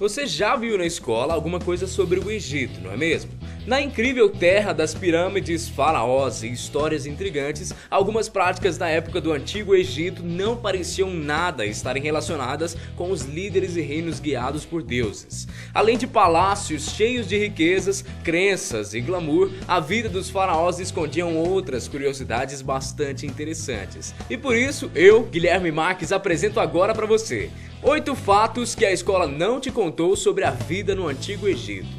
Você já viu na escola alguma coisa sobre o Egito, não é mesmo? Na incrível terra das pirâmides, faraós e histórias intrigantes, algumas práticas da época do Antigo Egito não pareciam nada estarem relacionadas com os líderes e reinos guiados por deuses. Além de palácios cheios de riquezas, crenças e glamour, a vida dos faraós escondiam outras curiosidades bastante interessantes. E por isso, eu, Guilherme Marques, apresento agora para você 8 fatos que a escola não te contou sobre a vida no Antigo Egito.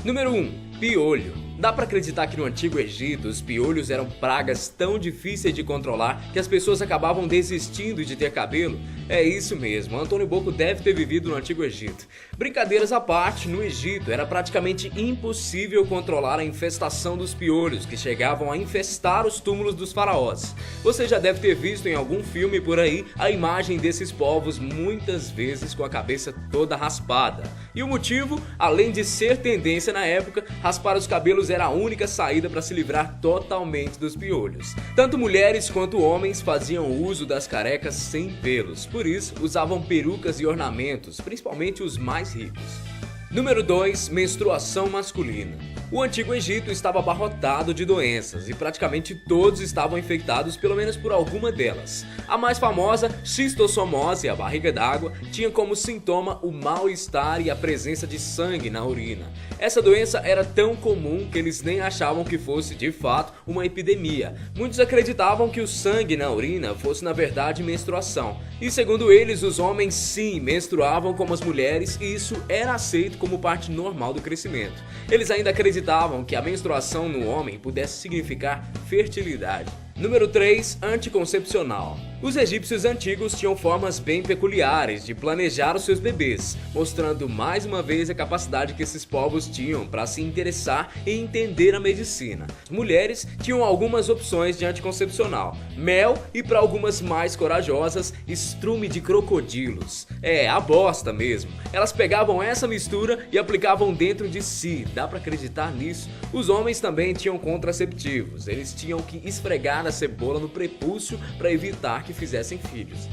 Número 1. Piolho. Dá pra acreditar que no Antigo Egito os piolhos eram pragas tão difíceis de controlar que as pessoas acabavam desistindo de ter cabelo? É isso mesmo, Antônio Bocco deve ter vivido no Antigo Egito. Brincadeiras à parte, no Egito era praticamente impossível controlar a infestação dos piolhos que chegavam a infestar os túmulos dos faraós. Você já deve ter visto em algum filme por aí a imagem desses povos muitas vezes com a cabeça toda raspada. E o motivo, além de ser tendência na época, raspar os cabelos era a única saída para se livrar totalmente dos piolhos. Tanto mulheres quanto homens faziam uso das carecas sem pelos, por isso usavam perucas e ornamentos, principalmente os mais ricos. Número 2. Menstruação masculina. O Antigo Egito estava abarrotado de doenças e praticamente todos estavam infectados pelo menos por alguma delas. A mais famosa, xistossomose, a barriga d'água, tinha como sintoma o mal-estar e a presença de sangue na urina. Essa doença era tão comum que eles nem achavam que fosse de fato uma epidemia. Muitos acreditavam que o sangue na urina fosse na verdade menstruação. E segundo eles, os homens sim menstruavam como as mulheres e isso era aceito como parte normal do crescimento. Eles ainda acreditavam que a menstruação no homem pudesse significar fertilidade. Número 3. Anticoncepcional. Os egípcios antigos tinham formas bem peculiares de planejar os seus bebês, mostrando mais uma vez a capacidade que esses povos tinham para se interessar e entender a medicina. As mulheres tinham algumas opções de anticoncepcional: mel e, para algumas mais corajosas, estrume de crocodilos. É, a bosta mesmo. Elas pegavam essa mistura e aplicavam dentro de si. Dá pra acreditar nisso? Os homens também tinham contraceptivos. Eles tinham que esfregar a cebola no prepúcio para evitar que fizessem filhos.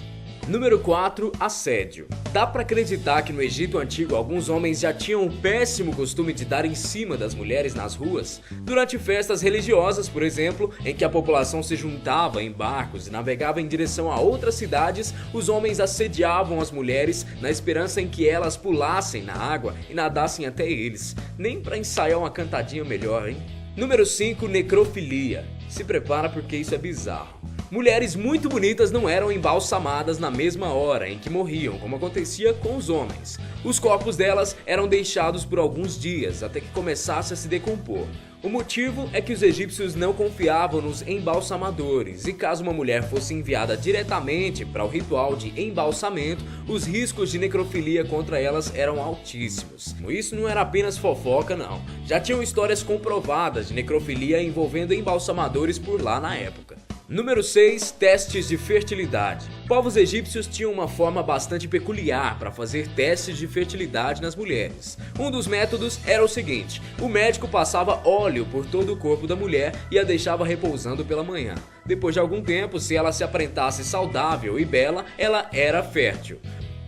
Número 4. Assédio. Dá pra acreditar que no Egito Antigo alguns homens já tinham o péssimo costume de dar em cima das mulheres nas ruas? Durante festas religiosas, por exemplo, em que a população se juntava em barcos e navegava em direção a outras cidades, os homens assediavam as mulheres na esperança em que elas pulassem na água e nadassem até eles. Nem pra ensaiar uma cantadinha melhor, hein? Número 5. Necrofilia. Se prepara porque isso é bizarro. Mulheres muito bonitas não eram embalsamadas na mesma hora em que morriam, como acontecia com os homens. Os corpos delas eram deixados por alguns dias até que começasse a se decompor. O motivo é que os egípcios não confiavam nos embalsamadores e caso uma mulher fosse enviada diretamente para o ritual de embalsamento, os riscos de necrofilia contra elas eram altíssimos. Isso não era apenas fofoca não, já tinham histórias comprovadas de necrofilia envolvendo embalsamadores por lá na época. Número 6. Testes de fertilidade. Povos egípcios tinham uma forma bastante peculiar para fazer testes de fertilidade nas mulheres. Um dos métodos era o seguinte: o médico passava óleo por todo o corpo da mulher e a deixava repousando pela manhã. Depois de algum tempo, se ela se aparentasse saudável e bela, ela era fértil.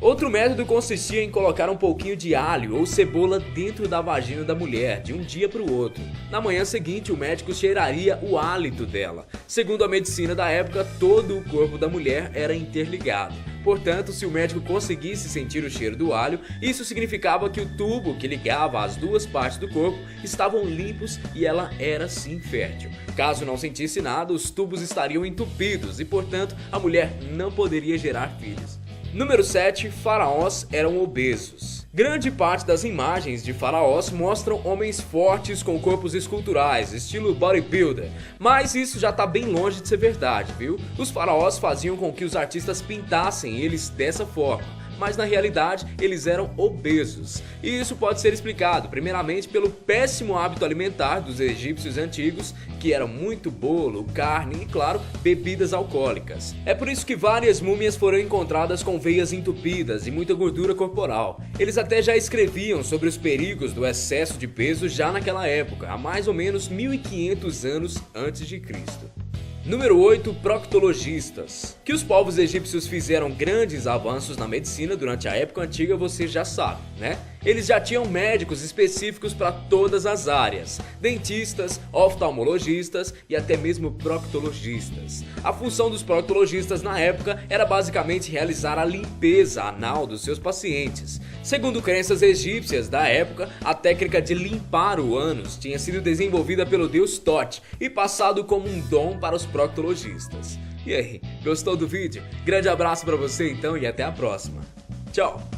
Outro método consistia em colocar um pouquinho de alho ou cebola dentro da vagina da mulher de um dia para o outro. Na manhã seguinte, o médico cheiraria o hálito dela. Segundo a medicina da época, todo o corpo da mulher era interligado. Portanto, se o médico conseguisse sentir o cheiro do alho, isso significava que o tubo que ligava as duas partes do corpo estavam limpos e ela era sim fértil. Caso não sentisse nada, os tubos estariam entupidos e, portanto, a mulher não poderia gerar filhos. Número 7. Faraós eram obesos. Grande parte das imagens de faraós mostram homens fortes com corpos esculturais, estilo bodybuilder. Mas isso já tá bem longe de ser verdade, viu? Os faraós faziam com que os artistas pintassem eles dessa forma. Mas na realidade eles eram obesos. E isso pode ser explicado primeiramente pelo péssimo hábito alimentar dos egípcios antigos, que era muito bolo, carne e, claro, bebidas alcoólicas. É por isso que várias múmias foram encontradas com veias entupidas e muita gordura corporal. Eles até já escreviam sobre os perigos do excesso de peso já naquela época, há mais ou menos 1500 anos antes de Cristo. Número 8. Proctologistas. Que os povos egípcios fizeram grandes avanços na medicina durante a época antiga você já sabe, né? eles já tinham médicos específicos para todas as áreas, dentistas, oftalmologistas e até mesmo proctologistas. A função dos proctologistas na época era basicamente realizar a limpeza anal dos seus pacientes. Segundo crenças egípcias da época, a técnica de limpar o ânus tinha sido desenvolvida pelo deus Thoth e passado como um dom para os proctologistas. E aí, gostou do vídeo? Grande abraço para você então e até a próxima. Tchau!